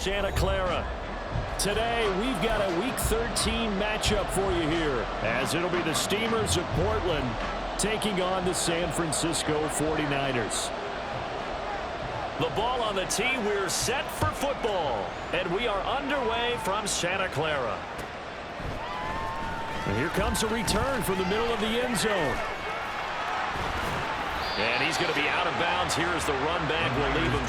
Santa Clara. Today, we've got a Week 13 matchup for you here, as it'll be the Steamers of Portland taking on the San Francisco 49ers. The ball on the tee, we're set for football, and we are underway from Santa Clara. And here comes a return from the middle of the end zone. And he's going to be out of bounds here as the run back will leave him.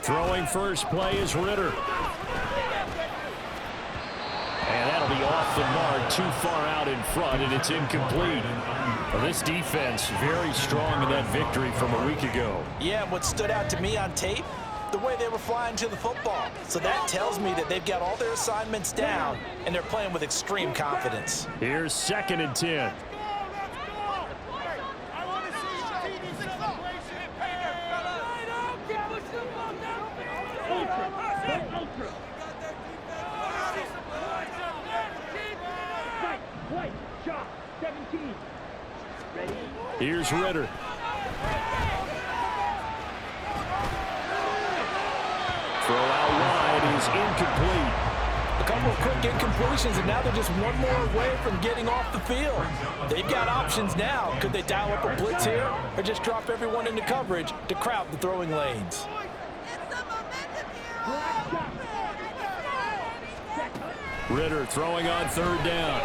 Throwing first play is Ritter. And that'll be off the mark, too far out in front, and it's incomplete. Well, this defense very strong in that victory from a week ago. Yeah, what stood out to me on tape, the way they were flying to the football. So that tells me that they've got all their assignments down, and they're playing with extreme confidence. Here's 2nd and 10. Here's Ritter. Throw out wide is incomplete. A couple of quick incompletions, and now they're just one more away from getting off the field. They've got options now. Could they dial up a blitz here, or just drop everyone into coverage to crowd the throwing lanes? Ritter throwing on 3rd down.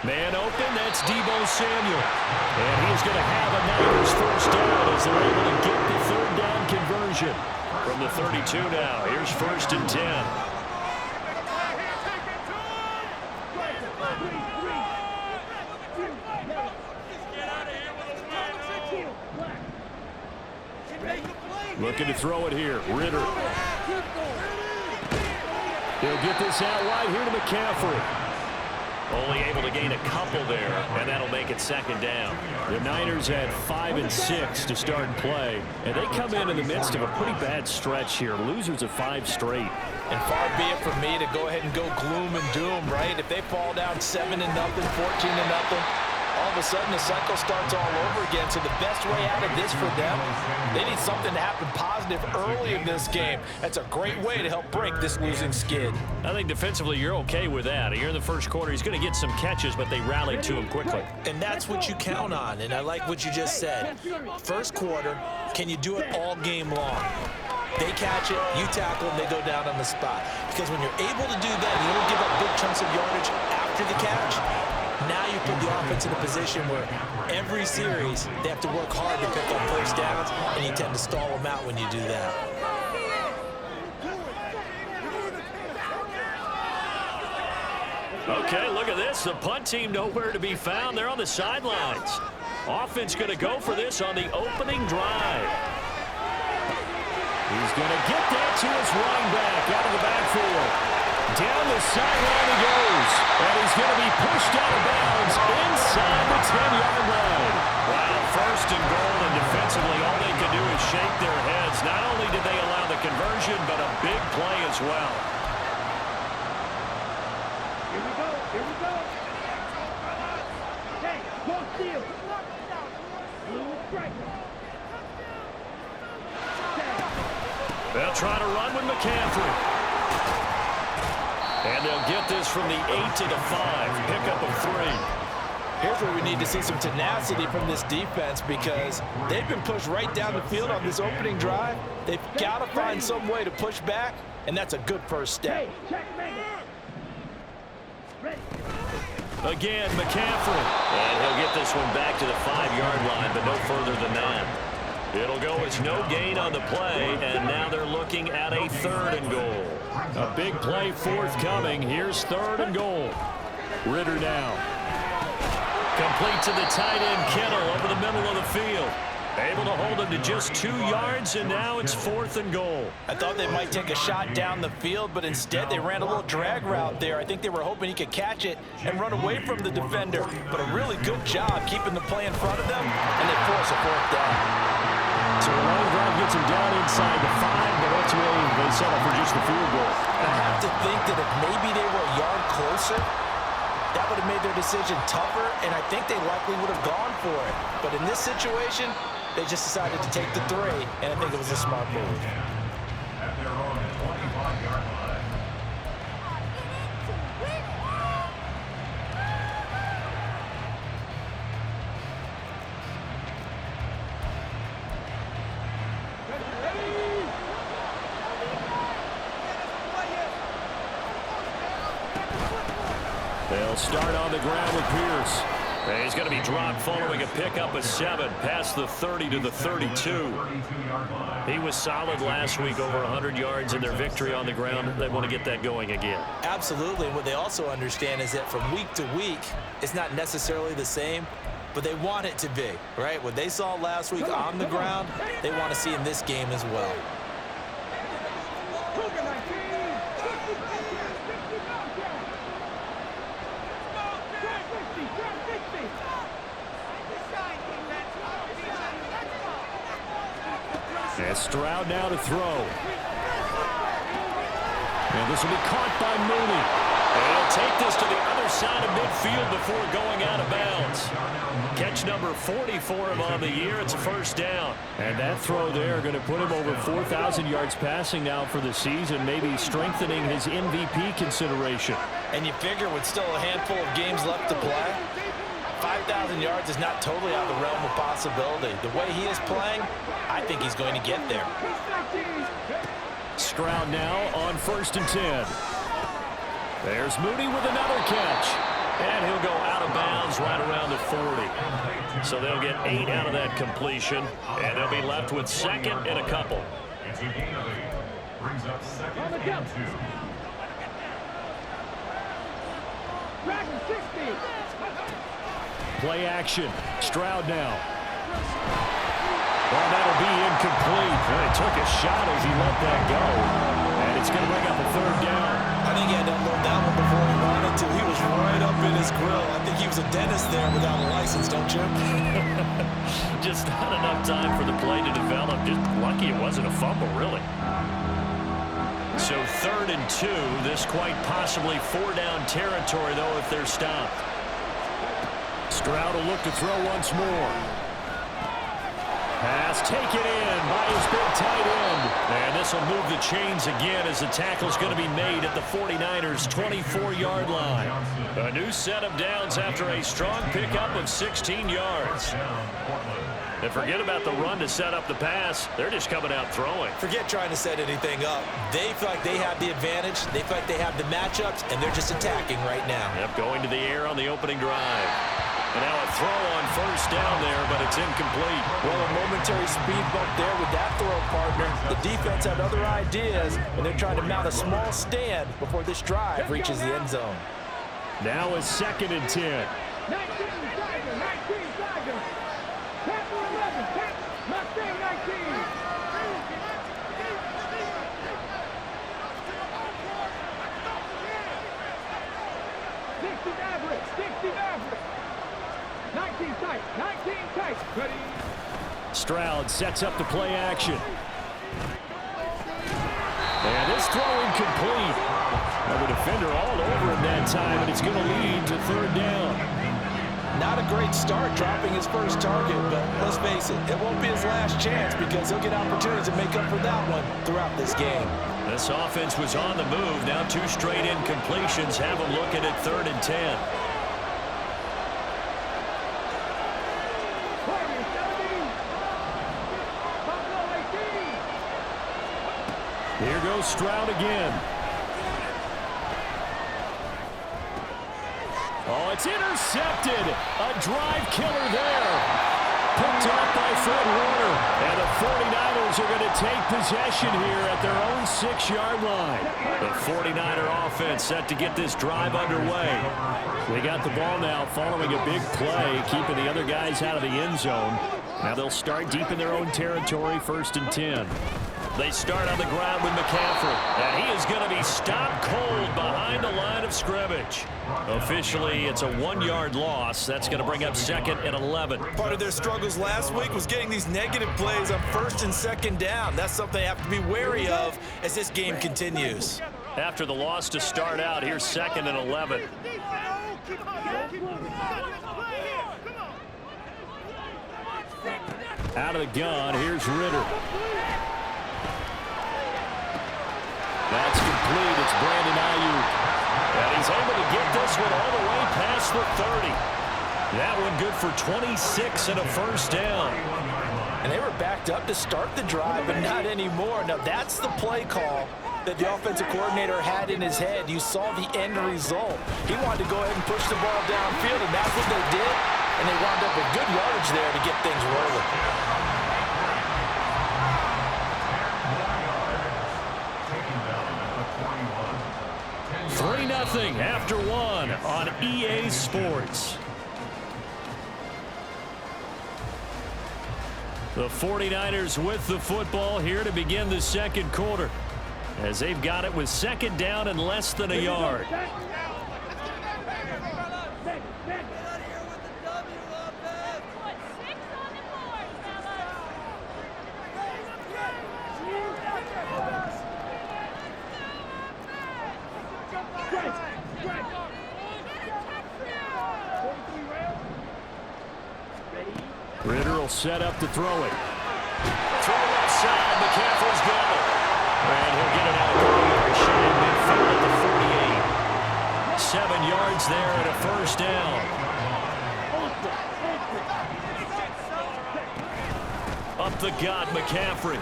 Man open, that's Deebo Samuel. And he's going to have a Niners first down as they're able to get the 3rd down conversion. From the 32 now, here's 1st and 10. Looking to throw it here, Ritter. He'll get this out wide here to McCaffrey. Only able to gain a couple there, and that'll make it 2nd down. The Niners had 5 and 6 to start play, and they come in the midst of a pretty bad stretch here. Losers of 5 straight. And far be it from me to go ahead and go gloom and doom, right? If they fall down 7-0, 14-0, all of a sudden the cycle starts all over again. So the best way out of this for them, they need something to happen positive early in this game. That's a great way to help break this losing skid. I think defensively you're okay with that. Here in the first quarter, he's going to get some catches, but they rallied to him quickly. And that's what you count on, and I like what you just said. First quarter, can you do it all game long? They catch it, you tackle, and they go down on the spot. Because when you're able to do that, you don't give up big chunks of yardage after the catch. Now you put the offense in a position where every series they have to work hard to pick up first downs, and you tend to stall them out when you do that. Okay, look at this. The punt team nowhere to be found. They're on the sidelines. Offense going to go for this on the opening drive. He's going to get that to his running back out of the backfield. Down the sideline he goes. And he's going to be pushed out of bounds inside the 10-yard line. Wow, 1st and goal, and defensively all they could do is shake their heads. Not only did they allow the conversion, but a big play as well. Here we go. Here we go. Hey, go steal. Blue strike. They'll try to run with McCaffrey. And they'll get this from the 8 to the 5. Pickup of 3. Here's where we need to see some tenacity from this defense, because they've been pushed right down the field on this opening drive. They've got to find some way to push back, and that's a good first step. Again, McCaffrey. And he'll get this one back to the 5-yard line, but no further than that. It'll go as no gain on the play, and now they're looking at a 3rd and goal. A big play forthcoming. Here's 3rd and goal. Ritter now. Complete to the tight end, Kittle, over the middle of the field. Able to hold him to just 2 yards, and now it's 4th and goal. I thought they might take a shot down the field, but instead they ran a little drag route there. I think they were hoping he could catch it and run away from the defender. But a really good job keeping the play in front of them, and they force a 4th down. So the long drive gets him down inside the 5, but ultimately they settle for just the field goal. And I have to think that if maybe they were a yard closer, that would have made their decision tougher, and I think they likely would have gone for it. But in this situation, they just decided to take the 3, and I think it was a smart move. At their own 25-yard line. They'll start on the ground with Pierce. And he's going to be dropped following a pickup of 7 past the 30 to the 32. He was solid last week, over 100 yards in their victory on the ground. They want to get that going again. Absolutely. What they also understand is that from week to week, it's not necessarily the same, but they want it to be, right? What they saw last week on the ground, they want to see in this game as well. And Stroud now to throw. And this will be caught by Mooney. And he'll take this to the other side of midfield before going out of bounds. Catch number 40 for him on the year. It's a first down. And that throw there going to put him over 4,000 yards passing now for the season, maybe strengthening his MVP consideration. And you figure with still a handful of games left to play, 5,000 yards is not totally out of the realm of possibility. The way he is playing, I think he's going to get there. Stroud now on 1st and 10. There's Mooney with another catch. And he'll go out of bounds right around the 40. So they'll get 8 out of that completion. And they'll be left with 2nd and a couple. It's a gain of 8. Brings up 2nd and 2. Play action. Stroud now. Well, that'll be incomplete. And he took a shot as he let that go. And it's going to bring up a 3rd down. I think he had to unload that one before he wanted to. He was right up in his grill. I think he was a dentist there without a license, don't you? Just not enough time for the play to develop. Just lucky it wasn't a fumble, really. So 3rd and 2. This quite possibly 4-down territory, though, if they're stopped. Stroud will look to throw once more. Pass taken in by his big tight end. And this will move the chains again as the tackle's going to be made at the 49ers' 24-yard line. A new set of downs after a strong pickup of 16 yards. And forget about the run to set up the pass. They're just coming out throwing. Forget trying to set anything up. They feel like they have the advantage. They feel like they have the matchups, and they're just attacking right now. Yep, going to the air on the opening drive. And now a throw on 1st down there, but it's incomplete. Well, a momentary speed bump there with that throw, partner. The defense had other ideas, and they're trying to mount a small stand before this drive reaches the end zone. Now a 2nd and 10. 19 Tiger, 19 Tiger. Tackle 11, Mustang 19. 60 Maverick, 60 Maverick. 19 tight, 19 tight. Ready. Stroud sets up the play action. And this throw incomplete. Now the defender all over him that time, and it's going to lead to 3rd down. Not a great start dropping his first target, but let's face it, it won't be his last chance because he'll get opportunities to make up for that one throughout this game. This offense was on the move. Now 2 straight incompletions have them looking at 3rd and 10. Here goes Stroud again. Oh, it's intercepted. A drive killer there. Picked off by Fred Warner. And the 49ers are going to take possession here at their own 6-yard line. The 49er offense set to get this drive underway. They got the ball now following a big play, keeping the other guys out of the end zone. Now they'll start deep in their own territory, 1st and 10. They start on the ground with McCaffrey, and he is going to be stopped cold behind the line of scrimmage. Officially, it's a 1-yard loss. That's going to bring up 2nd and 11. Part of their struggles last week was getting these negative plays on 1st and 2nd down. That's something they have to be wary of as this game continues. After the loss to start out, here's 2nd and 11. Out of the gun, here's Ritter. That's complete. It's Brandon Ayuk. And he's able to get this one all the way past the 30. That one good for 26 and a first down. And they were backed up to start the drive, but not anymore. Now, that's the play call that the offensive coordinator had in his head. You saw the end result. He wanted to go ahead and push the ball downfield, and that's what they did. And they wound up with good yardage there to get things rolling. 3-0 after 1 on EA Sports. The 49ers with the football here to begin the second quarter, as they've got it with 2nd down and less than a yard. Ritter will set up to throw it. Throw left side. McCaffrey's got it. And he'll get it out of the yard shade midfield at the 48. 7 yards there and a first down. Up the gut, McCaffrey.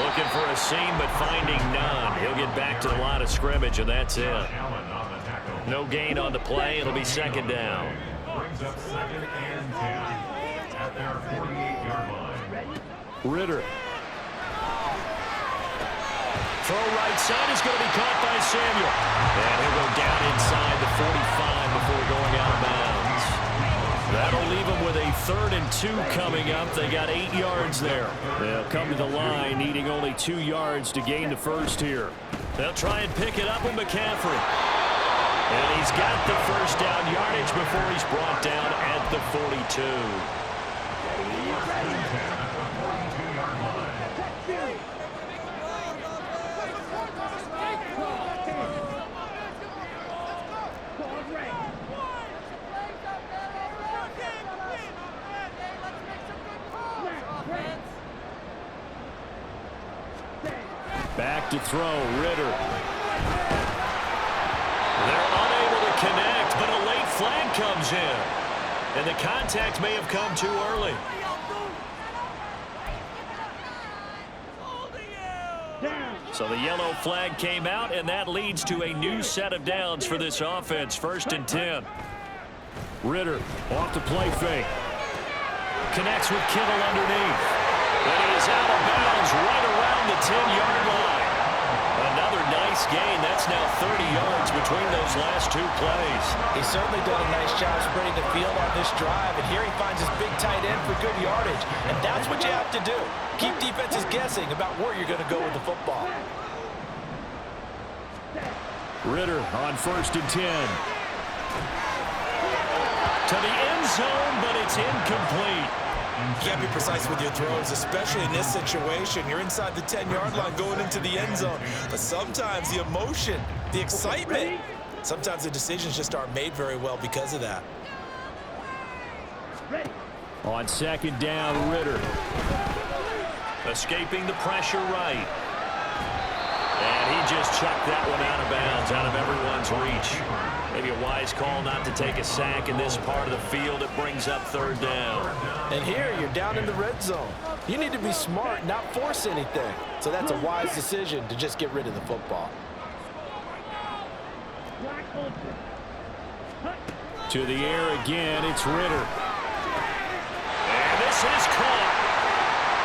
Looking for a seam, but finding none. He'll get back to the line of scrimmage, and that's it. No gain on the play. It'll be 2nd down. Brings up 2nd and 10 at their 48-yard line. Ritter. Throw right side is going to be caught by Samuel. And he'll go down inside the 45 before going out of bounds. That'll leave them with a 3rd and 2 coming up. They got 8 yards there. They'll come to the line needing only 2 yards to gain the first here. They'll try and pick it up with McCaffrey. And he's got the first down yardage before he's brought down at the 42. Back to throw, Ritter. They're unable to connect, but a late flag comes in. And the contact may have come too early. So the yellow flag came out, and that leads to a new set of downs for this offense. 1st and 10. Ritter off the play fake. Connects with Kittle underneath. And he is out of bounds right around the 10-yard line. Another nice gain. That's now 30 yards between those last 2 plays. He's certainly done a nice job spreading the field on this drive, and here he finds his big tight end for good yardage. And that's what you have to do. Keep defenses guessing about where you're going to go with the football. Ritter on 1st and 10. To the end zone, but it's incomplete. You can't be precise with your throws, especially in this situation. You're inside the 10-yard line going into the end zone. But sometimes the emotion, the excitement, sometimes the decisions just aren't made very well because of that. On 2nd down, Ritter. Escaping the pressure right. And he just chucked that one out of bounds, out of everyone's reach. Maybe a wise call not to take a sack in this part of the field. It brings up 3rd down. And here you're down in the red zone. You need to be smart, not force anything. So that's a wise decision to just get rid of the football. To the air again, it's Ritter. And this is caught.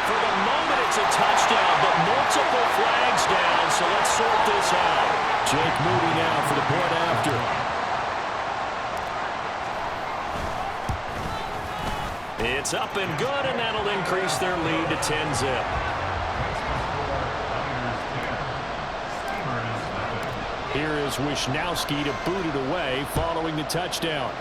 For the moment, it's a touchdown, but multiple flags down, so let's sort this out. Jake Moody now for the point after. It's up and good, and that'll increase their lead to 10-zip. Here is Wisnowski to boot it away following the touchdown.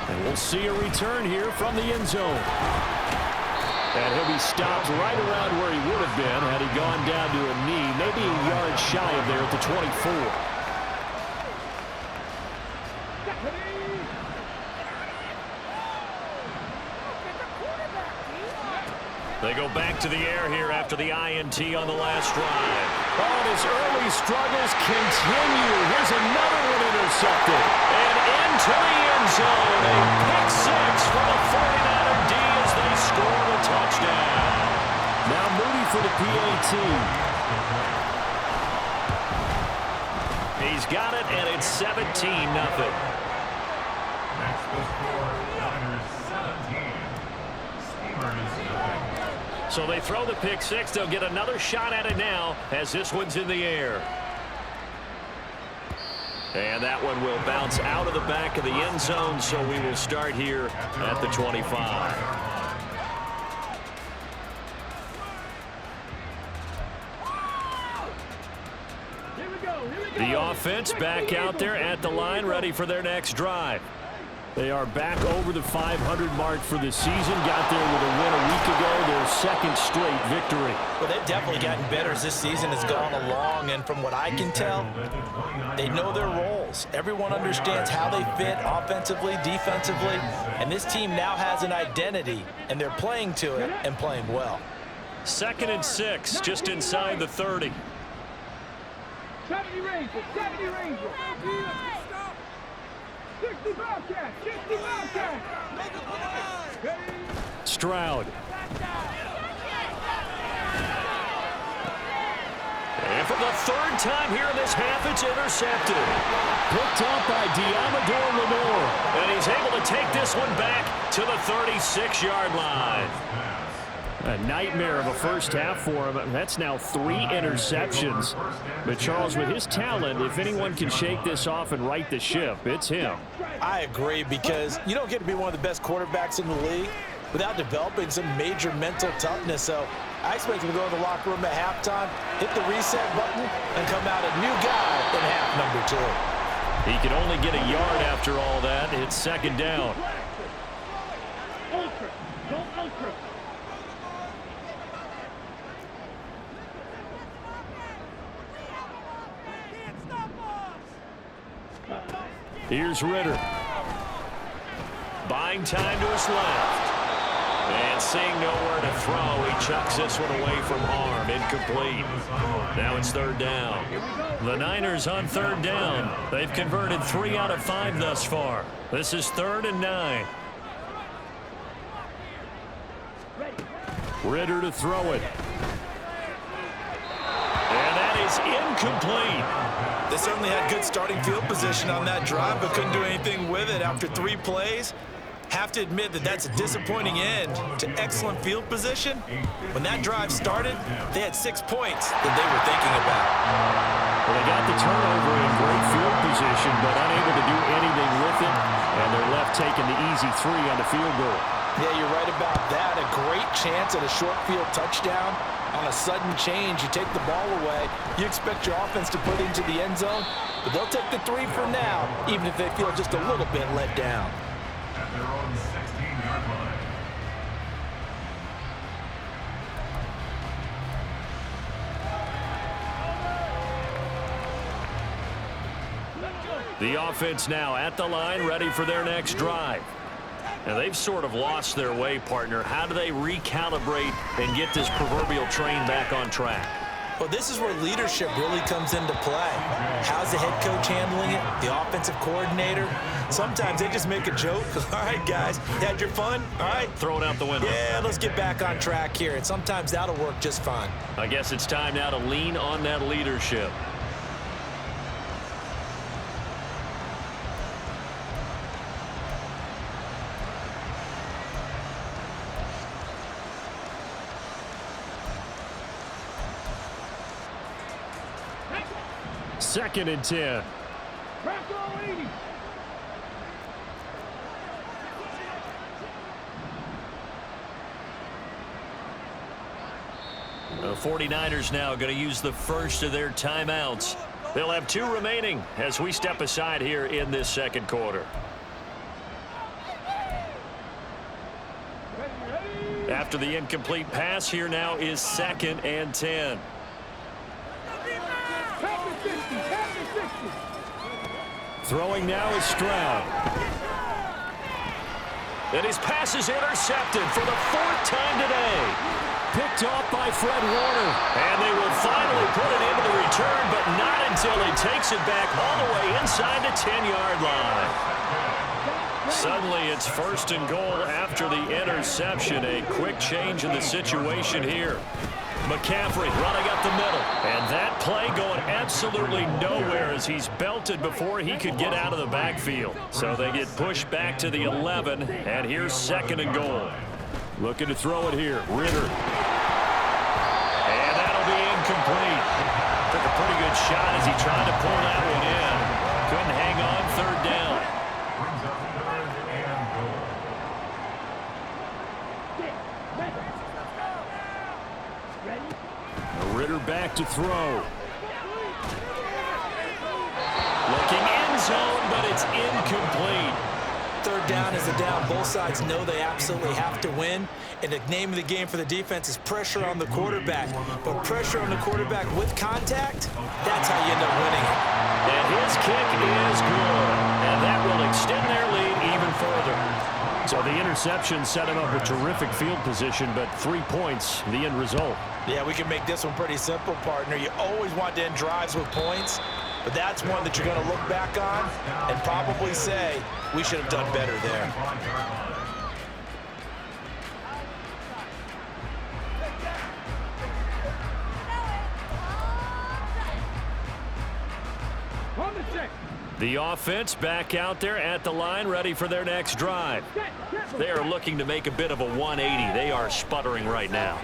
And we'll see a return here from the end zone. And he'll be stopped right around where he would have been had he gone down to a knee, maybe a yard shy of there at the 24. They go back to the air here after the INT on the last drive. Oh, and his early struggles continue. Here's another one intercepted. And into the end zone. A pick six for the 49er D as they score a touchdown. Now Moody for the PAT. He's got it, and it's 17-0. That's the score. Niners 17. Steelers 0. So they throw the pick six. They'll get another shot at it now as this one's in the air. And that one will bounce out of the back of the end zone, so we will start here at the 25. The offense back out there at the line, ready for their next drive. They are back over the 500 mark for the season. Got there with a win a week ago, their second straight victory. Well, they've definitely gotten better as this season has gone along, and from what I can tell, they know their roles. Everyone understands how they fit offensively, defensively, and this team now has an identity, and they're playing to it and playing well. 2nd and 6, just inside the 30. 70 Rangers, 70 Rangers. 60 Bobcats, 60 Bobcats. Stroud. And for the 3rd time here in this half, it's intercepted. Picked up by Diamador Lenore. And he's able to take this one back to the 36-yard line. A nightmare of a first half for him. That's now 3 interceptions. But Charles, with his talent, if anyone can shake this off and right the ship, it's him. I agree, because you don't get to be one of the best quarterbacks in the league without developing some major mental toughness. So I expect him to go in the locker room at halftime, hit the reset button, and come out a new guy in half number 2. He can only get a yard after all that. It's 2nd down. Ultra, go ultra. Here's Ritter. Buying time to his left. And seeing nowhere to throw, he chucks this one away from harm. Incomplete. Now it's 3rd down. The Niners on 3rd down. They've converted 3 out of 5 thus far. This is 3rd and 9. Ritter to throw it. And that is incomplete. They certainly had good starting field position on that drive, but couldn't do anything with it after 3 plays. Have to admit that that's a disappointing end to excellent field position. When that drive started, they had 6 points that they were thinking about. Well, they got the turnover in great field position, but unable to do anything with it, and they're left taking the easy 3 on the field goal. Yeah, you're right about that. A great chance at a short field touchdown. On a sudden change, you take the ball away. You expect your offense to put into the end zone, but they'll take the 3 for now, even if they feel just a little bit let down. At their own 16-yard line. The offense now at the line, ready for their next drive. Now, they've sort of lost their way, partner. How do they recalibrate and get this proverbial train back on track? Well, this is where leadership really comes into play. How's the head coach handling it? The offensive coordinator? Sometimes they just make a joke. All right, guys, you had your fun? All right. Throw it out the window. Yeah, let's get back on track here. And sometimes that'll work just fine. I guess it's time now to lean on that leadership. Second and 10. Crack all 80. The 49ers now going to use the first of their timeouts. They'll have 2 remaining as we step aside here in this second quarter. After the incomplete pass, here now is 2nd and 10. Throwing now is Stroud. And his pass is intercepted for the 4th time today. Picked off by Fred Warner. And they will finally put it into the return, but not until he takes it back all the way inside the 10-yard line. Suddenly it's 1st and goal after the interception. A quick change in the situation here. McCaffrey running up the middle. And that play going absolutely nowhere as he's belted before he could get out of the backfield. So they get pushed back to the 11, and here's 2nd and goal. Looking to throw it here. Ritter. And that'll be incomplete. Took a pretty good shot as he tried to pull that one in. Couldn't hang on 3rd down. Brings up 3rd and goal. Ritter back to throw. Looking end zone, but it's incomplete. 3rd down is a down. Both sides know they absolutely have to win. And the name of the game for the defense is pressure on the quarterback. But pressure on the quarterback with contact, that's how you end up winning it. And his kick is good. And that will extend their lead even further. So the interception set him up with terrific field position, but 3 points, the end result. Yeah, we can make this one pretty simple, partner. You always want to end drives with points, but that's one that you're going to look back on and probably say, we should have done better there. The offense back out there at the line, ready for their next drive. They are looking to make a bit of a 180. They are sputtering right now.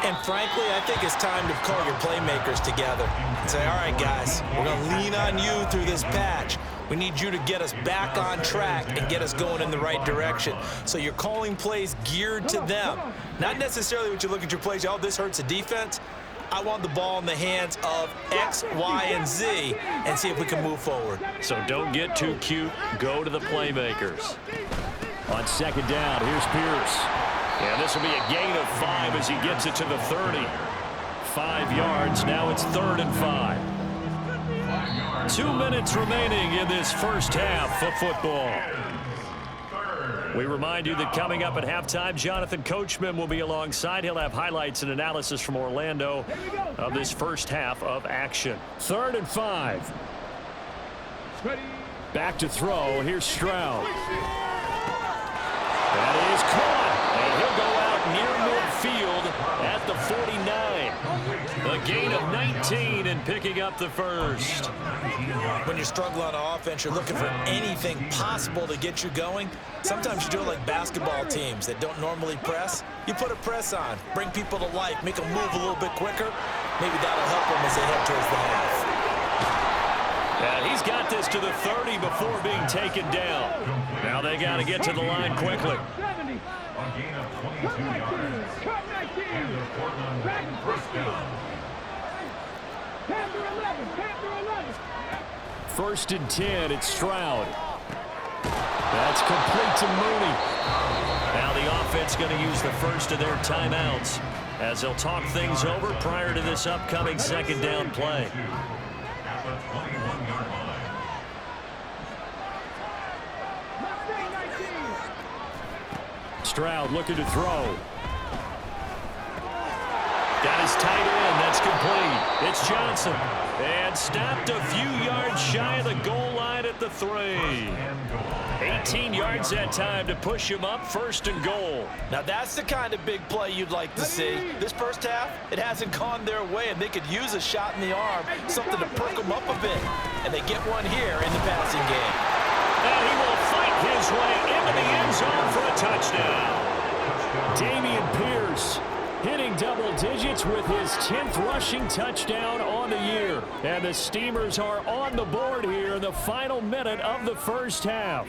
And frankly, I think it's time to call your playmakers together and say, all right, guys, we're going to lean on you through this patch. We need you to get us back on track and get us going in the right direction. So you're calling plays geared to them. Not necessarily what you look at your plays, oh, this hurts the defense. I want the ball in the hands of X, Y, and Z and see if we can move forward. So don't get too cute. Go to the playmakers. On 2nd down, here's Pierce. And this will be a gain of 5 as he gets it to the 30. 5 yards. Now it's 3rd and 5. 2 minutes remaining in this first half of football. We remind you that coming up at halftime, Jonathan Coachman will be alongside. He'll have highlights and analysis from Orlando of this first half of action. 3rd and 5. Back to throw. Here's Stroud. That is caught. And he'll go out near midfield at the 49. A gain of 19 and picking up the first. When you struggle on offense, you're looking for anything possible to get you going. Sometimes you do it like basketball teams that don't normally press. You put a press on, bring people to life, make them move a little bit quicker. Maybe that'll help them as they head towards the half. And he's got this to the 30 before being taken down. Now they got to get to the line quickly. A gain of 22 yards. And the Portland first down. 1st and 10, it's Stroud. That's complete to Mooney. Now the offense going to use the first of their timeouts as they'll talk things over prior to this upcoming 2nd down play. At the 21-yard line. Stroud looking to throw. Got his tight end. That's complete. It's Johnson. And stopped a few yards shy of the goal line at the 3. 18 yards that time to push him up. 1st and goal. Now that's the kind of big play you'd like to see. This first half, it hasn't gone their way, and they could use a shot in the arm, something to perk them up a bit. And they get one here in the passing game. And he will fight his way into the end zone for a touchdown. Dameon Pierce hitting double digits with his 10th rushing touchdown on the year. And the Steamers are on the board here in the final minute of the first half.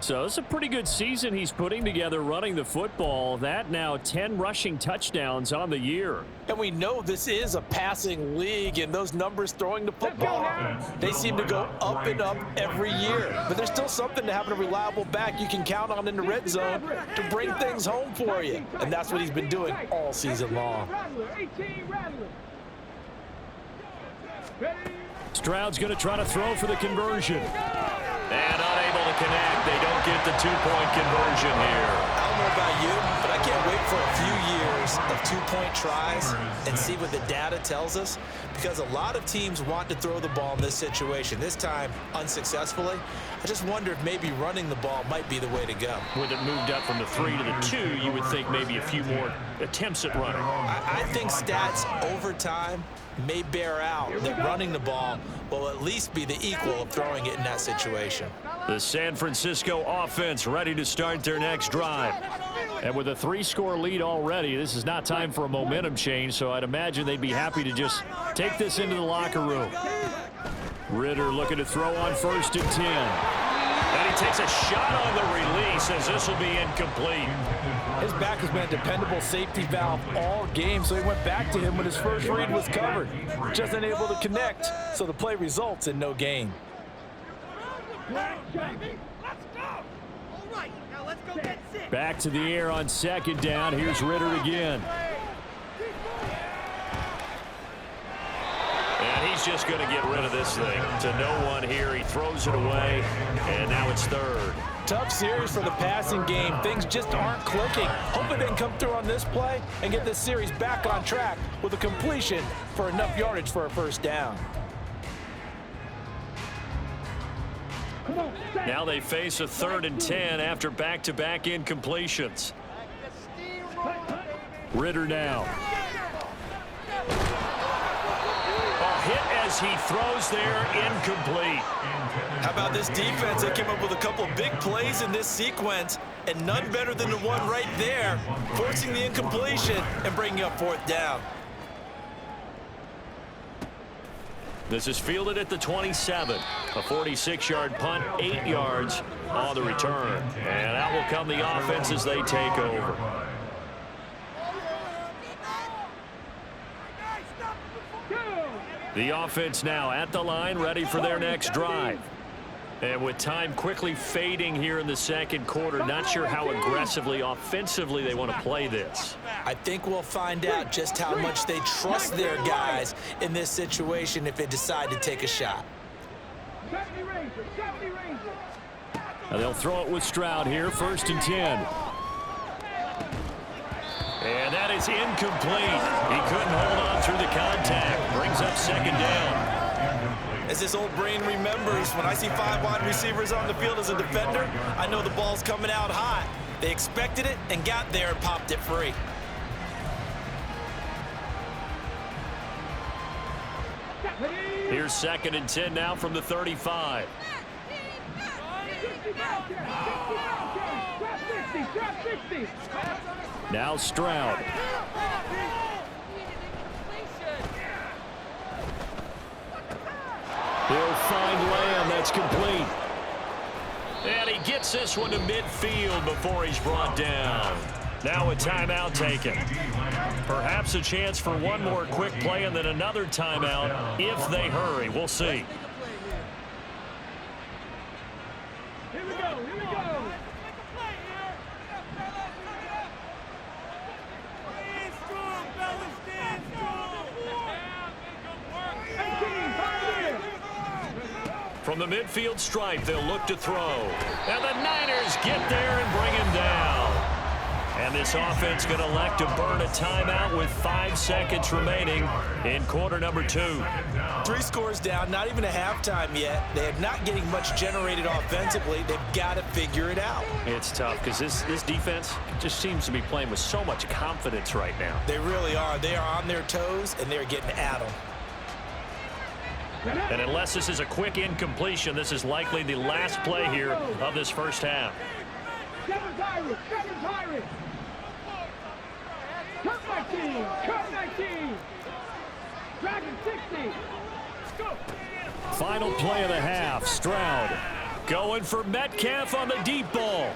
So it's a pretty good season he's putting together running the football. That now 10 rushing touchdowns on the year. And we know this is a passing league, and those numbers throwing the football, they seem to go up and up every year. But there's still something to having a reliable back you can count on in the red zone to bring things home for you. And that's what he's been doing all season long. Stroud's going to try to throw for the conversion. And unable to connect. They don't get the 2-point conversion here. I don't know about you, but I can't wait for a few years of 2-point tries and see what the data tells us, because a lot of teams want to throw the ball in this situation. This time, unsuccessfully. I just wonder if maybe running the ball might be the way to go. With it moved up from the 3 to the 2, you would think maybe a few more attempts at running. I think stats over time may bear out that running the ball will at least be the equal of throwing it in that situation. The San Francisco offense ready to start their next drive. And with a 3-score lead already, this is not time for a momentum change, so I'd imagine they'd be happy to just take this into the locker room. Ritter looking to throw on 1st and 10. And he takes a shot on the release as this will be incomplete. His back has been a dependable safety valve all game, so he went back to him when his first read was covered. Just unable to connect, so the play results in no gain. Back to the air on 2nd down. Here's Ritter again. And he's just going to get rid of this thing to no one here. He throws it away, and now it's 3rd. Tough series for the passing game. Things just aren't clicking. Hoping they can come through on this play and get this series back on track with a completion for enough yardage for a 1st down. Now they face a 3rd and 10 after back-to-back incompletions. Ritter now. A hit as he throws there, incomplete. How about this defense? They came up with a couple of big plays in this sequence, and none better than the one right there, forcing the incompletion and bringing up 4th down. This is fielded at the 27. A 46-yard punt, 8 yards on the return. And out will come the offense as they take over. The offense now at the line, ready for their next drive. And with time quickly fading here in the 2nd quarter, not sure how aggressively, offensively they want to play this. I think we'll find out just how much they trust their guys in this situation if they decide to take a shot. Now they'll throw it with Stroud here, 1st and 10. And that is incomplete. He couldn't hold on through the contact. Brings up 2nd down. As this old brain remembers, when I see 5 wide receivers on the field as a defender, I know the ball's coming out hot. They expected it and got there and popped it free. Here's 2nd and 10 now from the 35. Now Stroud. He'll find Lamb. That's complete. And he gets this one to midfield before he's brought down. Now a timeout taken. Perhaps a chance for one more quick play and then another timeout if they hurry. We'll see. Here we go, here we go. Stand strong, fellas, stand strong. From the midfield stripe, they'll look to throw. And the Niners get there and bring him down. And this offense going to elect to burn a timeout with 5 seconds remaining in quarter number 2. 3 scores down, not even a halftime yet. They are not getting much generated offensively. They've got to figure it out. It's tough because this defense just seems to be playing with so much confidence right now. They really are. They are on their toes, and they're getting at them. And unless this is a quick incompletion, this is likely the last play here of this first half. Seven Pirates, seven Pirates. Cut 19. Dragon 60. Let's go. Final play of the half. Stroud Going for Metcalf on the deep ball.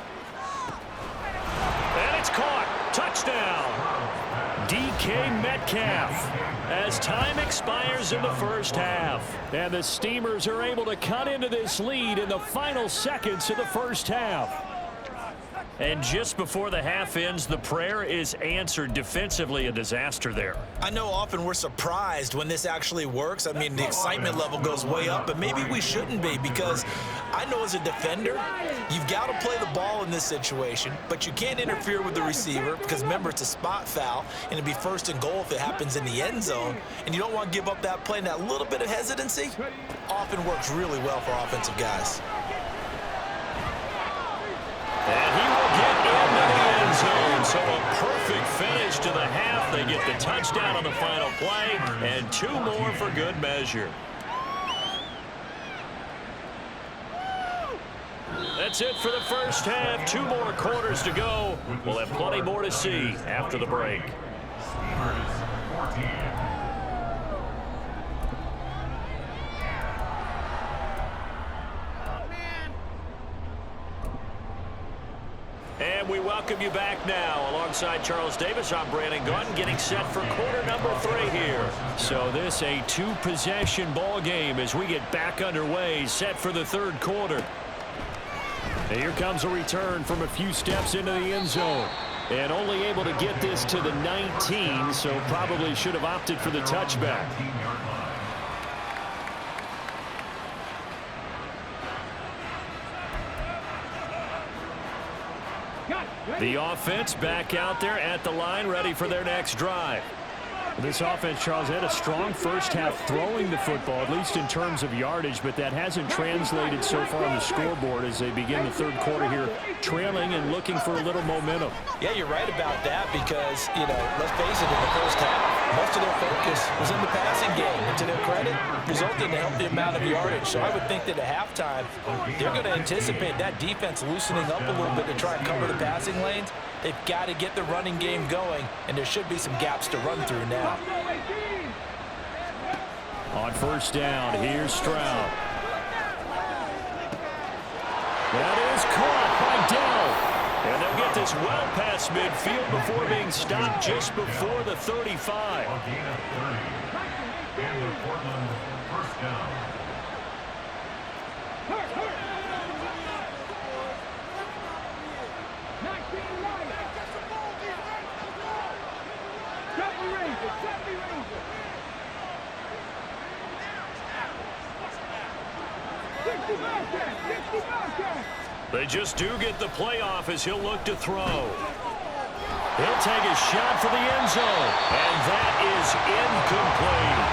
And it's caught. Touchdown. DK Metcalf. As time expires in the first half. And the Steamers are able to cut into this lead in the final seconds of the first half. And just before the half ends, the prayer is answered. Defensively, a disaster there. I know often we're surprised when this actually works. I mean, the excitement level goes way up, but maybe we shouldn't be, because I know as a defender, you've got to play the ball in this situation, but you can't interfere with the receiver because, remember, it's a spot foul, and it'd be first and goal if it happens in the end zone, and you don't want to give up that play. And that little bit of hesitancy often works really well for offensive guys. And he will get into the end zone. So a perfect finish to the half. They get the touchdown on the final play, and 2 more for good measure. That's it for the first half. 2 more quarters to go. We'll have plenty more to see after the break. Steelers 14. And we welcome you back now. Alongside Charles Davis, I'm Brandon Gunn, getting set for quarter number 3 here. So this a 2-possession ball game as we get back underway, set for the 3rd quarter. And here comes a return from a few steps into the end zone. And only able to get this to the 19, so probably should have opted for the touchback. The offense back out there at the line, ready for their next drive. This offense, Charles, had a strong first half throwing the football, at least in terms of yardage, but that hasn't translated so far on the scoreboard as they begin the 3rd quarter here, trailing and looking for a little momentum. Yeah, you're right about that because, let's face it, in the first half, most of their focus was in the passing game. And to their credit, resulted in a healthy amount of yardage. So I would think that at halftime, they're going to anticipate that defense loosening up a little bit to try and cover the passing lanes. They've got to get the running game going, and there should be some gaps to run through now. On first down, here's Stroud. That is caught by Dell. And they'll get this well past midfield before being stopped just before the 35. A gain of 30. And the Portland first down. They just do get the playoff as he'll look to throw. He'll take a shot for the end zone, and that is incomplete.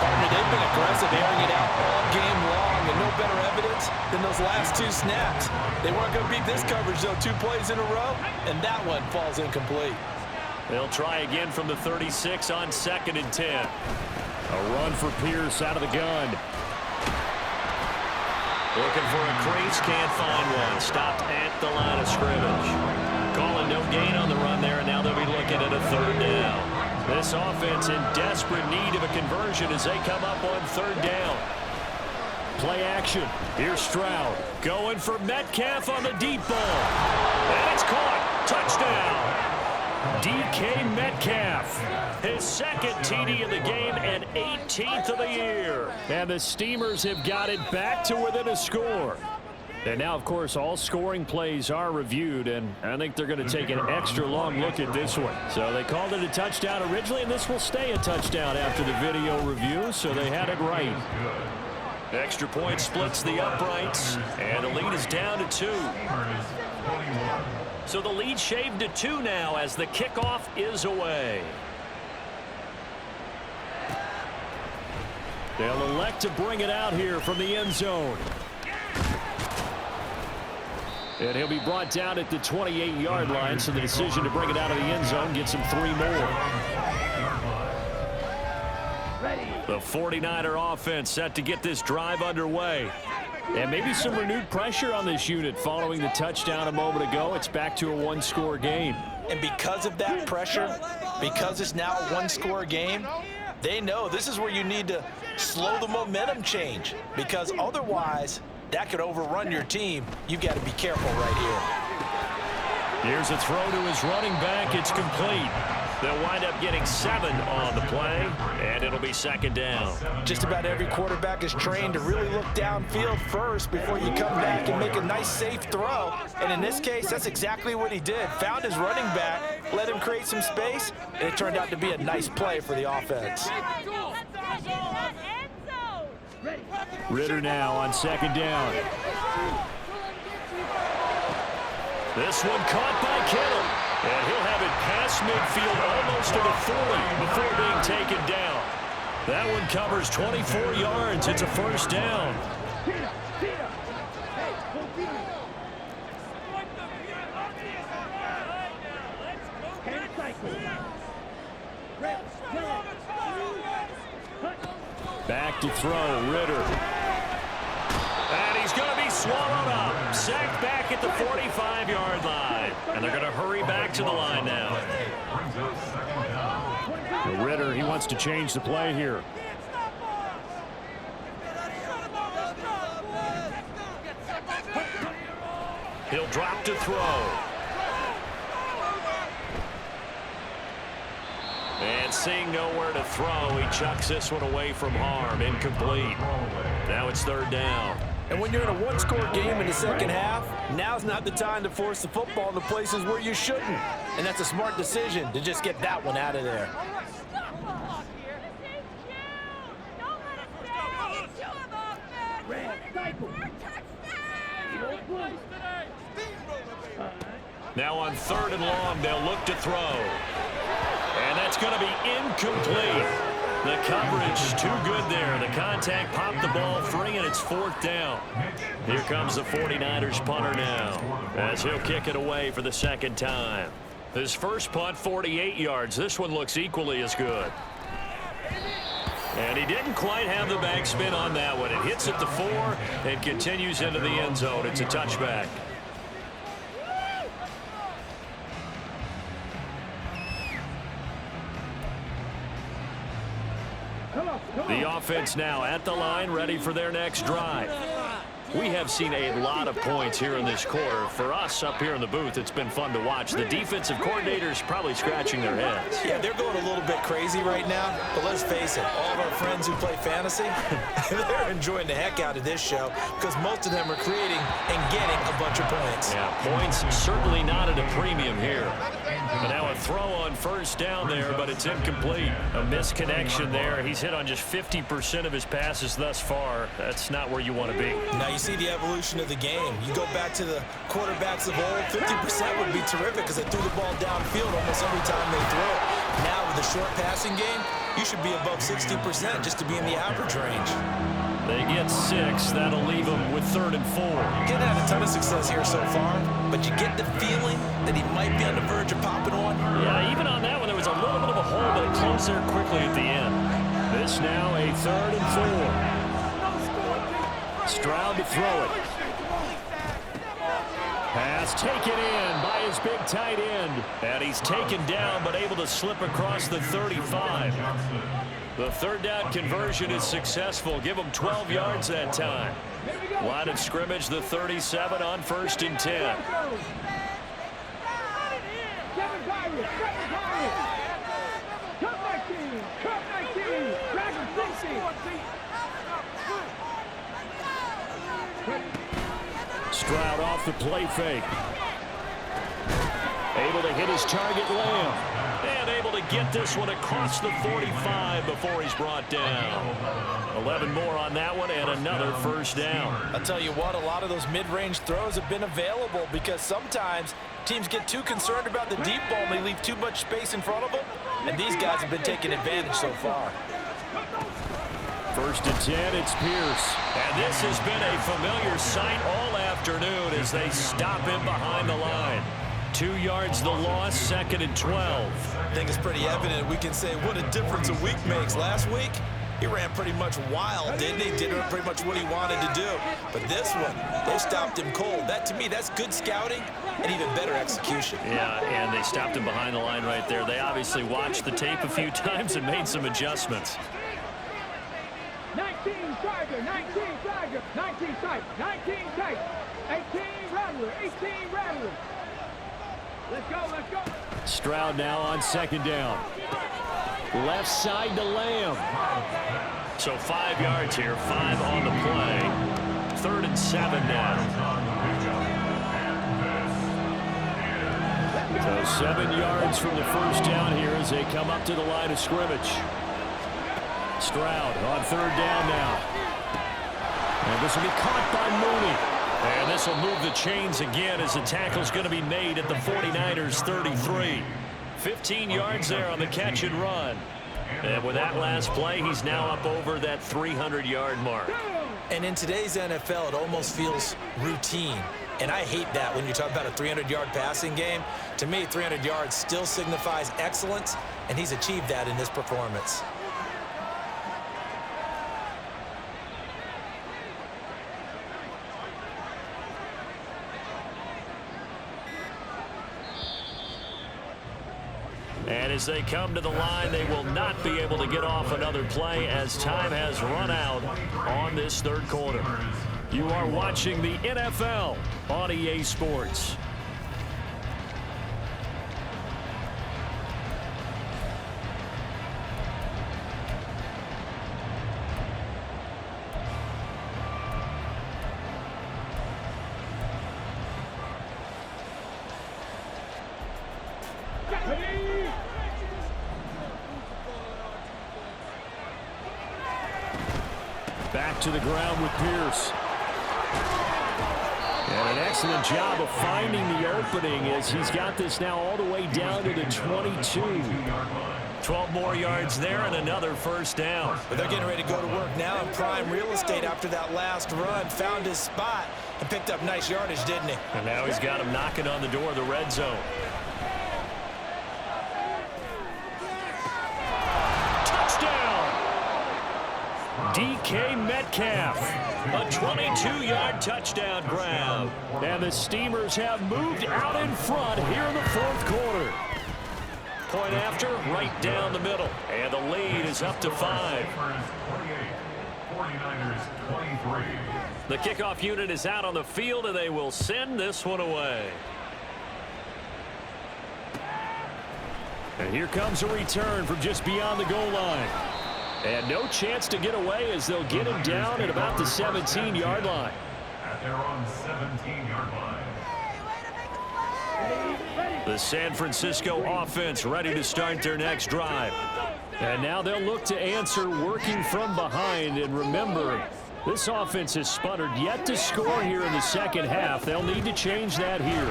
Partner, they've been aggressive, airing it out all game long, and no better evidence than those last 2 snaps. They weren't going to beat this coverage, though, 2 plays in a row, and that one falls incomplete. They'll try again from the 36 on 2nd and 10. A run for Pierce out of the gun. Looking for a crease, can't find one. Stopped at the line of scrimmage. Calling no gain on the run there, and now they'll be looking at a 3rd down. This offense in desperate need of a conversion as they come up on 3rd down. Play action. Here's Stroud. Going for Metcalf on the deep ball. And it's caught. Touchdown. DK Metcalf, his 2nd TD of the game and 18th of the year. And the Steamers have got it back to within a score. And now, of course, all scoring plays are reviewed, and I think they're going to take an extra long look at this one. So they called it a touchdown originally, and this will stay a touchdown after the video review, so they had it right. Extra point splits the uprights, and the lead is down to 2. So the lead shaved to 2 now as the kickoff is away. They'll elect to bring it out here from the end zone. And he'll be brought down at the 28-yard line, so the decision to bring it out of the end zone gets him 3 more. The 49er offense set to get this drive underway. And maybe some renewed pressure on this unit following the touchdown a moment ago. It's back to a 1-score game. And because of that pressure, because it's now a 1-score game, they know this is where you need to slow the momentum change, because otherwise that could overrun your team. You've got to be careful right here. Here's a throw to his running back. It's complete. They'll wind up getting 7 on the play, and it'll be second down. Just about every quarterback is trained to really look downfield first before you come back and make a nice, safe throw. And in this case, that's exactly what he did. Found his running back, let him create some space, and it turned out to be a nice play for the offense. Ritter now on second down. This one caught by Kittle. And he'll have it past midfield almost to the 40 before being taken down. That one covers 24 yards. It's a first down. Back to throw, Ritter. And he's going to be swallowed up. Sacked back at the 45-yard line. And they're going to hurry back to the line now. Ritter, he wants to change the play here. He'll drop to throw. And seeing nowhere to throw, he chucks this one away from harm. Incomplete. Now it's third down. And when you're in a one-score game in the second half, now's not the time to force the football in the places where you shouldn't. And that's a smart decision to just get that one out of there. Now on third and long, they'll look to throw. And that's going to be incomplete. The coverage too good there. The contact popped the ball free, and it's fourth down. Here comes the 49ers punter now as he'll kick it away for the second time. His first punt, 48 yards. This one looks equally as good. And he didn't quite have the backspin on that one. It hits at the 4 and continues into the end zone. It's a touchback. The offense now at the line, ready for their next drive. We have seen a lot of points here in this quarter. For us up here in the booth, it's been fun to watch. The defensive coordinators probably scratching their heads. Yeah, they're going a little bit crazy right now, but let's face it, all of our friends who play fantasy, they're enjoying the heck out of this show because most of them are creating and getting a bunch of points. Yeah, points certainly not at a premium here. But now a throw on first down there, but it's incomplete. A misconnection there. He's hit on just 50% of his passes thus far. That's not where you want to be. Now you see the evolution of the game. You go back to the quarterbacks of old, 50% would be terrific because they threw the ball downfield almost every time they throw it. Now with the short passing game, you should be above 60% just to be in the average range. They get 6. That'll leave them with third and 4. Didn't have a ton of success here so far, but you get the feeling that he might be on the verge of popping one. Yeah, even on that one, there was a little bit of a hole, but it closed there quickly at the end. This now a third and 4. Stroud to throw it. Pass taken in by his big tight end. And he's taken down, but able to slip across the 35. The third down conversion is successful. Give them 12 yards that time. Line of scrimmage, the 37 on 1st and 10. Stroud off the play fake. Able to hit his target, Lamb. And able to get this one across the 45 before he's brought down. 11 more on that one and another first down. I'll tell you what, a lot of those mid-range throws have been available because sometimes teams get too concerned about the deep ball and they leave too much space in front of them. And these guys have been taking advantage so far. 1st and 10, it's Pierce. And this has been a familiar sight all afternoon as they stop him behind the line. 2 yards the loss, 2nd and 12. I think it's pretty evident. We can say what a difference a week makes. Last week, he ran pretty much wild, didn't he? Did pretty much what he wanted to do. But this one, they stopped him cold. That, to me, that's good scouting and even better execution. Yeah, and they stopped him behind the line right there. They obviously watched the tape a few times and made some adjustments. 19 Tiger, 19 Tiger, 19 tight, 19 tight, 18 Rattler, 18 Rattler. Let's go, let's go. Stroud now on second down. Left side to Lamb. So 5 yards here, 5 on the play. 3rd and 7 now. So 7 yards from the first down here as they come up to the line of scrimmage. Stroud on 3rd down now. And this will be caught by Mooney. And this will move the chains again as the tackle's going to be made at the 49ers 33. 15 yards there on the catch and run. And with that last play, he's now up over that 300-yard mark. And in today's NFL, it almost feels routine. And I hate that when you talk about a 300-yard passing game. To me, 300 yards still signifies excellence, and he's achieved that in this performance. And as they come to the line, they will not be able to get off another play as time has run out on this 3rd quarter. You are watching the NFL on EA Sports. Back to the ground with Pierce. And an excellent job of finding the opening as he's got this now all the way down to the 22. 12 more yards there and another first down. But they're getting ready to go to work now in prime real estate after that last run. Found his spot and picked up nice yardage, didn't he? And now he's got him knocking on the door of the red zone. DK Metcalf, a 22-yard touchdown grab. And the Steamers have moved out in front here in the 4th quarter. Point after, right down the middle. And the lead is up to 5. 49ers 23. The kickoff unit is out on the field, and they will send this one away. And here comes a return from just beyond the goal line. And no chance to get away as they'll get him down at about the 17-yard line. At their own 17-yard line. The San Francisco offense ready to start their next drive. And now they'll look to answer working from behind. And remember, this offense has sputtered yet to score here in the second half. They'll need to change that here.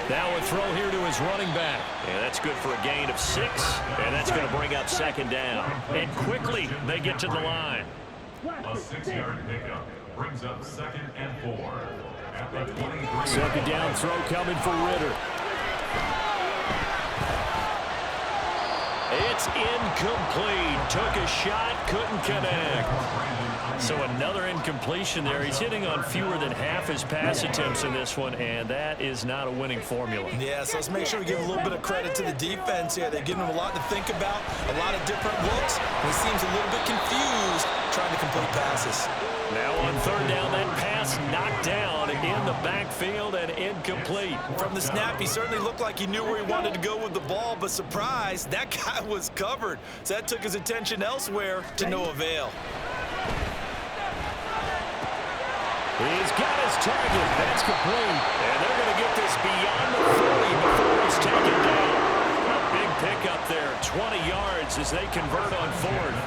Now a throw here to his running back. And that's good for a gain of 6. And that's going to bring up 2nd down. And quickly they get to the line. A 6-yard pickup brings up 2nd and 4. At the 23. 2nd down throw coming for Ritter. It's incomplete. Took a shot, couldn't connect. So another incompletion there. He's hitting on fewer than half his pass attempts in this one, and that is not a winning formula. Yeah, so let's make sure we give a little bit of credit to the defense here. They're giving him a lot to think about, a lot of different looks, and he seems a little bit confused trying to complete passes. Now on 3rd down, that pass knocked down in the backfield and incomplete. From the snap, he certainly looked like he knew where he wanted to go with the ball, but surprise, that guy was covered. So that took his attention elsewhere to no avail. He's got his target. That's complete. And they're going to get this beyond the 40 before he's taken down. A big pickup there, 20 yards as they convert on 4th.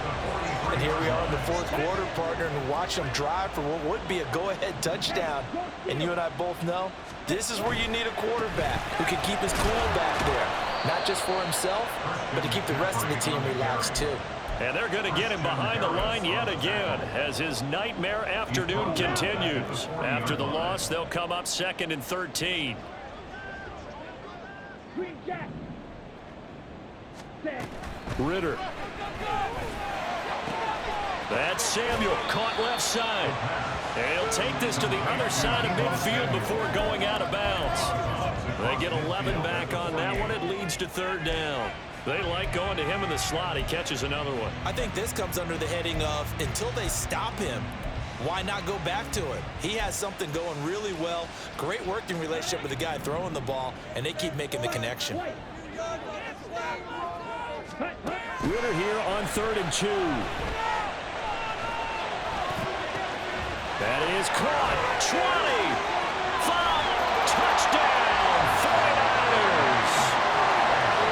And here we are in the 4th quarter, partner, and watch them drive for what would be a go-ahead touchdown. And you and I both know this is where you need a quarterback who can keep his cool back there. Not just for himself, but to keep the rest of the team relaxed too. And they're going to get him behind the line yet again as his nightmare afternoon continues. After the loss, they'll come up 2nd and 13. Ritter. That's Samuel, caught left side. And he'll take this to the other side of midfield before going out of bounds. They get 11 back on that one. It leads to third down. They like going to him in the slot. He catches another one. I think this comes under the heading of until they stop him, why not go back to it? He has something going really well. Great working relationship with the guy throwing the ball, and they keep making the connection. Ritter here on 3rd and 2. That is caught. 20. 5. Touchdown. 49ers.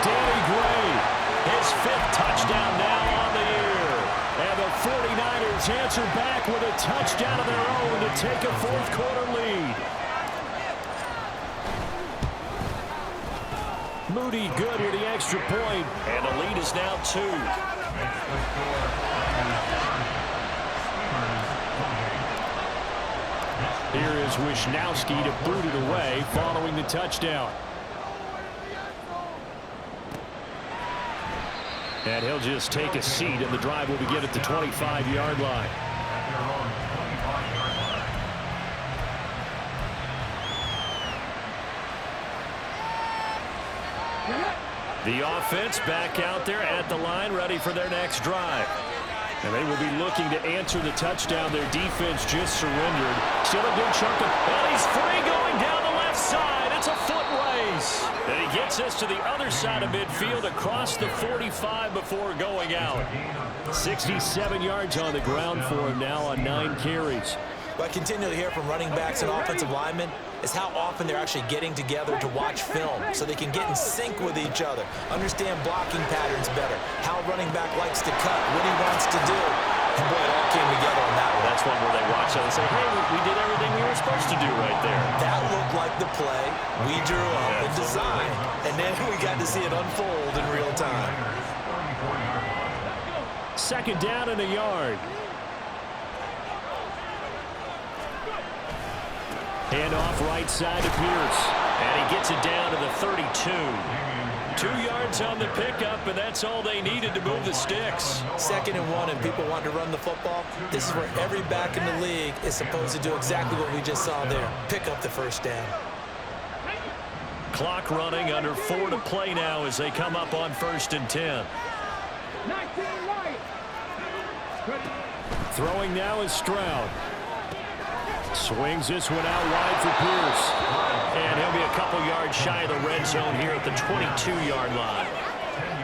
Danny Gray, his 5th touchdown now on the year. And the 49ers answer back with a touchdown of their own to take a 4th quarter lead. Moody good with the extra point, and the lead is now 2. Here is Wisnowski to boot it away following the touchdown. And he'll just take a seat, and the drive will begin at the 25-yard line. The offense back out there at the line, ready for their next drive. And they will be looking to answer the touchdown. Their defense just surrendered. Still a good chunk of, and he's free going down the left side. It's a foot race. And he gets us to the other side of midfield across the 45 before going out. 67 yards on the ground for him now on 9 carries. What I continue to hear from running backs and offensive linemen is how often they're actually getting together to watch film so they can get in sync with each other, understand blocking patterns better, how a running back likes to cut, what he wants to do. And boy, it all came together on that one. That's one where they watch it and say, hey, we did everything we were supposed to do right there. That looked like the play we drew up and designed, and then we got to see it unfold in real time. 2nd down and a yard. Hand off right side to Pierce. And he gets it down to the 32. 2 yards on the pickup, and that's all they needed to move the sticks. 2nd and 1, and people want to run the football. This is where every back in the league is supposed to do exactly what we just saw there. Pick up the 1st down. Clock running, under 4 to play now as they come up on 1st and 10. 19 right. Throwing now is Stroud. Swings this one out wide for Pierce. And he'll be a couple yards shy of the red zone here at the 22-yard line.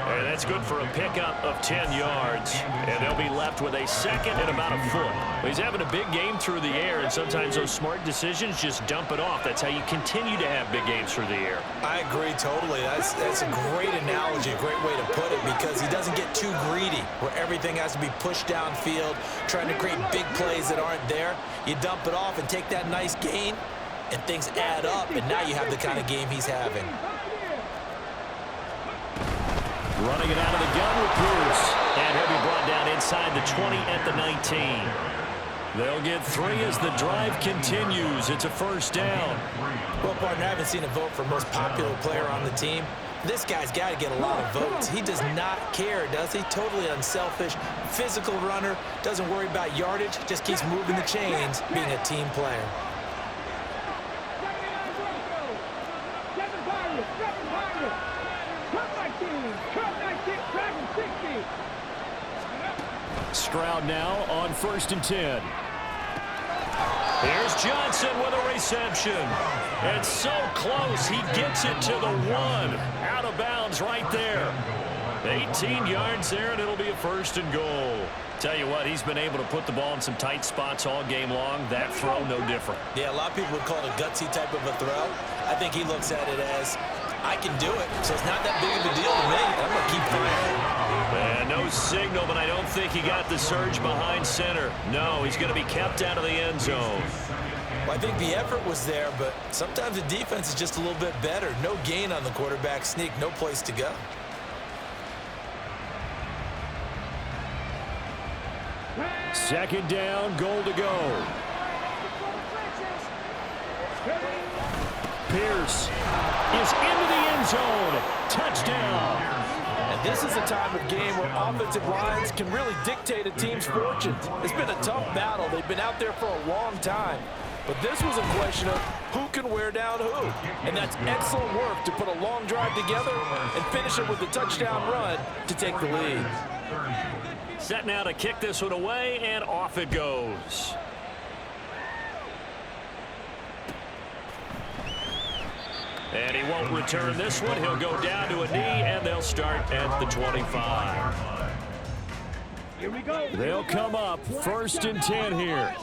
And that's good for a pickup of 10 yards. And they'll be left with a 2nd and about a foot. But he's having a big game through the air, and sometimes those smart decisions just dump it off. That's how you continue to have big games through the air. I agree totally. That's a great analogy, a great way to put it, because he doesn't get too greedy where everything has to be pushed downfield, trying to create big plays that aren't there. You dump it off and take that nice gain, and things add up, and now you have the kind of game he's having. Running it out of the gun with Pierce. And he'll be brought down inside the 20 at the 19. They'll get 3 as the drive continues. It's a 1st down. Well, partner, I haven't seen a vote for most popular player on the team. This guy's got to get a lot of votes. He does not care, does he? Totally unselfish, physical runner, doesn't worry about yardage, just keeps moving the chains, being a team player. Stroud now on 1st and 10. Here's Johnson with a reception. It's so close. He gets it to the 1. Out of bounds right there. 18 yards there, and it'll be a 1st and goal. Tell you what, he's been able to put the ball in some tight spots all game long. That throw, no different. Yeah, a lot of people would call it a gutsy type of a throw. I think he looks at it as, I can do it, so it's not that big of a deal to me. I'm going to keep firing. And no signal, but I don't think he got the surge behind center. No, he's going to be kept out of the end zone. Well, I think the effort was there, but sometimes the defense is just a little bit better. No gain on the quarterback sneak, no place to go. Second down, goal to go. Pierce is into the end zone. Touchdown. And this is a time of game where offensive lines can really dictate a team's fortunes. It's been a tough battle. They've been out there for a long time. But this was a question of who can wear down who. And that's excellent work to put a long drive together and finish it with a touchdown run to take the lead. Set now to kick this one away, and off it goes. And he won't return this one. He'll go down to a knee, and they'll start at the 25. Here we go. They'll come up 1st and 10 here.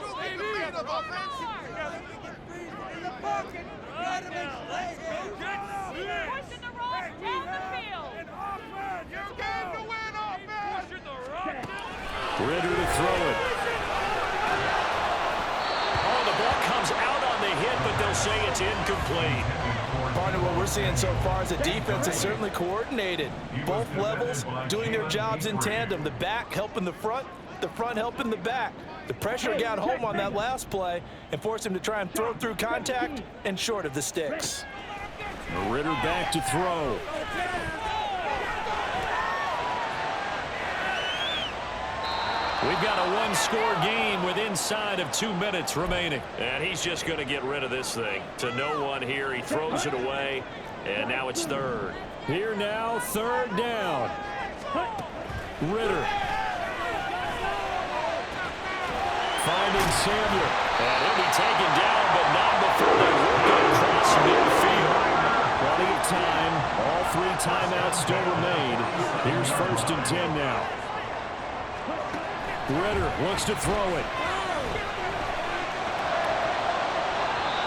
Ritter to throw it. Oh, the ball comes out on the hit, but they'll say it's incomplete. Part of what we're seeing so far is the defense is certainly coordinated. Both levels doing their jobs in tandem. The back helping the front helping the back. The pressure got home on that last play and forced him to try and throw through contact and short of the sticks. Ritter back to throw. We've got a one-score game with inside of 2 minutes remaining. And he's just going to get rid of this thing. To no one here. He throws it away. And now it's 3rd. Here now, 3rd down. Ritter. Finding Samuel. And he'll be taken down, but not before they work it across midfield. Plenty of time. All 3 timeouts still remain. Here's 1st and 10 now. Ritter looks to throw it.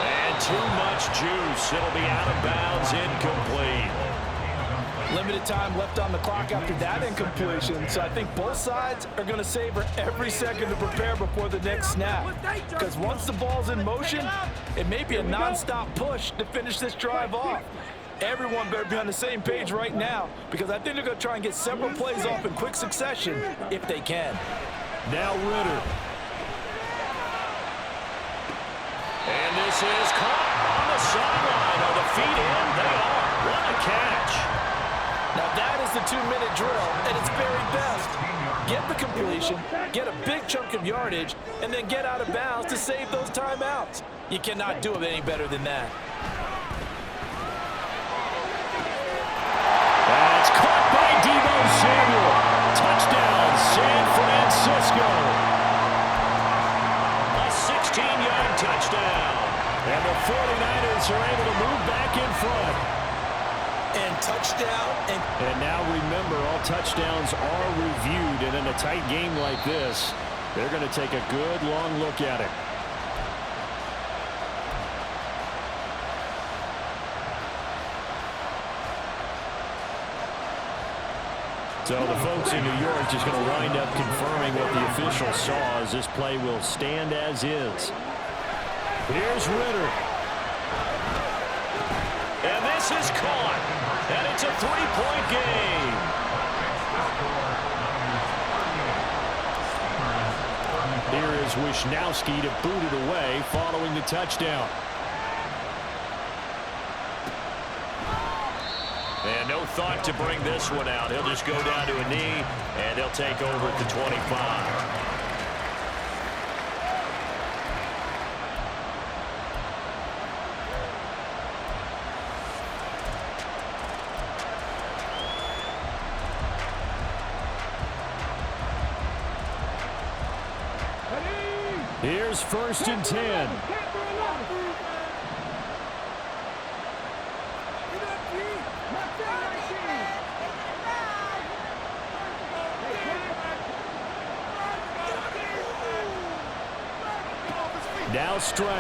And too much juice. It'll be out of bounds, incomplete. Limited time left on the clock after that incompletion, so I think both sides are going to savor every second to prepare before the next snap. Because once the ball's in motion, it may be a non-stop push to finish this drive off. Everyone better be on the same page right now, because I think they're going to try and get several plays off in quick succession if they can. Now Ritter. And this is caught on the sideline. Are the feet in? They are. What a catch. Now that is the 2-minute drill at its very best. Get the completion, get a big chunk of yardage, and then get out of bounds to save those timeouts. You cannot do it any better than that. That's caught by Deebo Samuel. Touchdown, San Francisco. A 16-yard touchdown. And the 49ers are able to move back in front. And touchdown. And now remember, all touchdowns are reviewed. And in a tight game like this, they're going to take a good long look at it. So the folks in New York just going to wind up confirming what the official saw, as this play will stand as is. Here's Ritter. And this is caught. And it's a 3-point game. Here is Wisnowski to boot it away following the touchdown. And no thought to bring this one out. He'll just go down to a knee, and they'll take over at the 25. Here's 1st and 10. Now Stroud.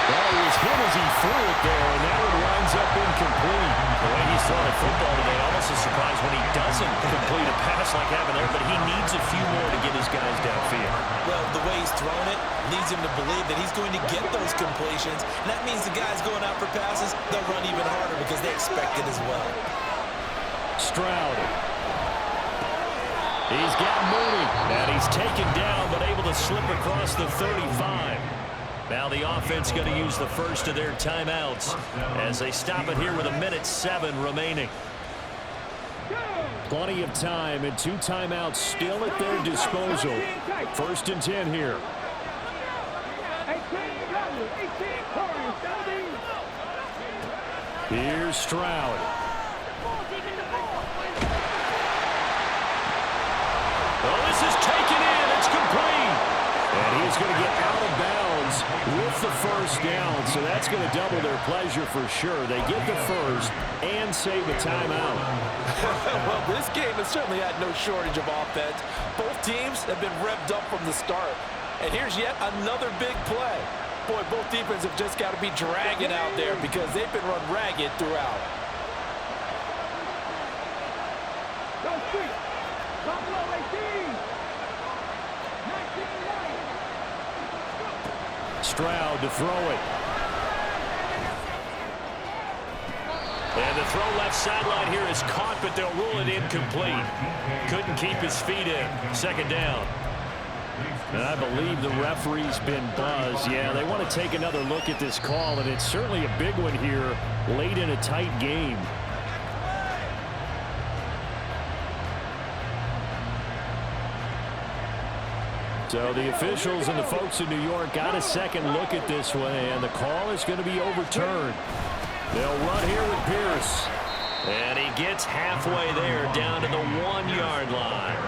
Well, he was hit as he threw it there, and that one winds up incomplete. The way he's throwing a football today, almost a surprise when he doesn't complete a pass like having there, but he needs a few more to get his guys downfield. Well, the way he's throwing it leads him to believe that he's going to get those completions. And that means the guys going out for passes, they'll run even harder because they expect it as well. Stroud. He's got Mooney, and he's taken down, but able to slip across the 35. Now the offense going to use the first of their timeouts as they stop it here with 1:07 remaining. Plenty of time and 2 timeouts still at their disposal. 1st and 10 here. 18 Here's Stroud. Oh, this is taken in. It's complete. And he's going to get out of bounds with the first down. So that's going to double their pleasure for sure. They get the first and save a timeout. Well, this game has certainly had no shortage of offense. Both teams have been revved up from the start. And here's yet another big play. Boy, both defenses have just got to be dragging out there because they've been run ragged throughout. Stroud to throw it. And the throw left sideline here is caught, but they'll rule it incomplete. Couldn't keep his feet in. Second down. And I believe the referee's been buzzed. Yeah, they want to take another look at this call, and it's certainly a big one here late in a tight game. So the officials and the folks in New York got a second look at this one, and the call is going to be overturned. They'll run here with Pierce. And he gets halfway there, down to the 1-yard line.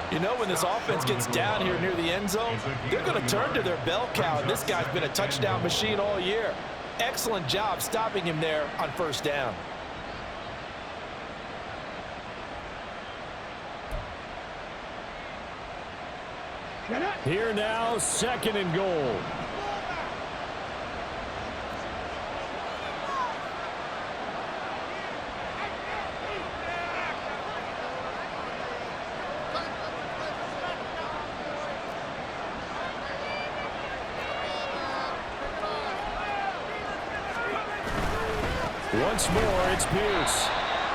You know, when this offense gets down here near the end zone, they're going to turn to their bell cow, and this guy's been a touchdown machine all year. Excellent job stopping him there on first down. Here now, second and goal. Once more, it's Pierce.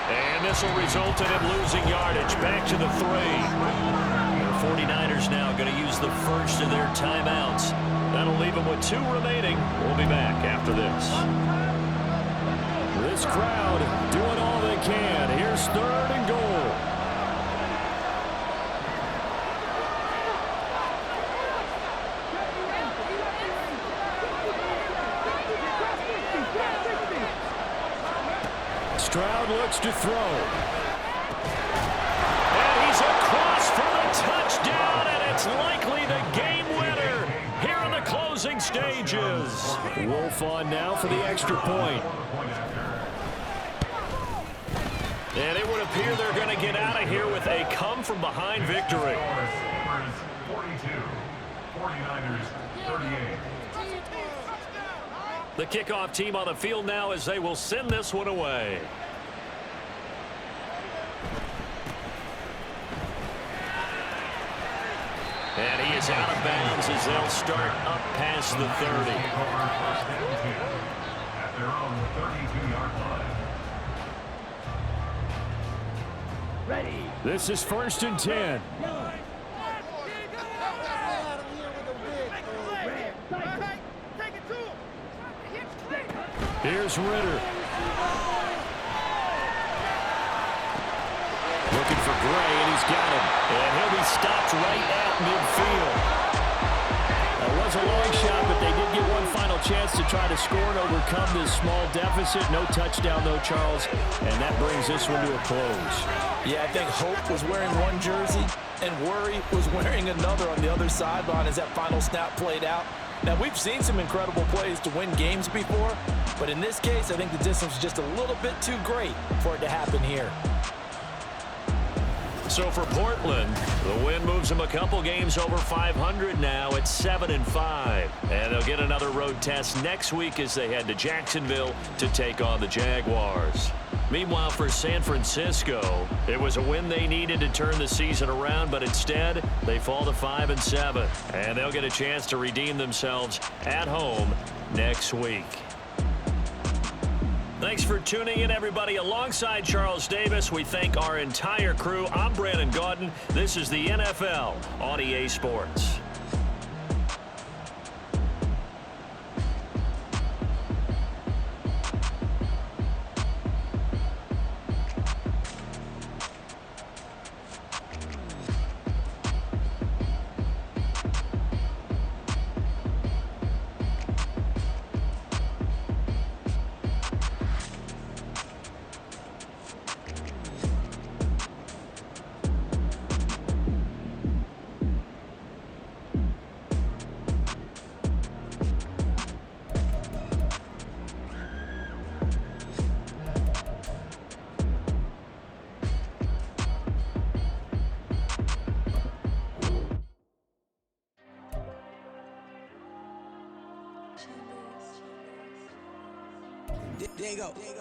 And this will result in him losing yardage. Back to the 3. The 49ers now going to use the first of their timeouts. That'll leave them with 2 remaining. We'll be back after this. This crowd doing all they can. Here's third and goal. Stroud looks to throw. And he's across for the touchdown, and it's likely the game winner here in the closing stages. Wolf on now for the extra point. And it would appear they're going to get out of here with a come-from-behind victory. 42, 49ers 38. The kickoff team on the field now as they will send this one away. And he is out of bounds as they'll start up past the 30. At their own 32-yard line. Ready. This is 1st and 10. Here's Ritter. Looking for Gray, and he's got him. And he'll be stopped right at midfield. That was a long shot, but they did get one final chance to try to score and overcome this small deficit. No touchdown, though, Charles. And that brings this one to a close. Yeah, I think Hope was wearing one jersey, and Worry was wearing another on the other sideline as that final snap played out. Now, we've seen some incredible plays to win games before, but in this case, I think the distance was just a little bit too great for it to happen here. So for Portland, the win moves them a couple games over 500 now at 7-5. And they'll get another road test next week as they head to Jacksonville to take on the Jaguars. Meanwhile, for San Francisco, it was a win they needed to turn the season around, but instead, they fall to 5-7. And they'll get a chance to redeem themselves at home next week. Thanks for tuning in, everybody. Alongside Charles Davis, we thank our entire crew. I'm Brandon Gaudin. This is the NFL on EA Sports. There you go.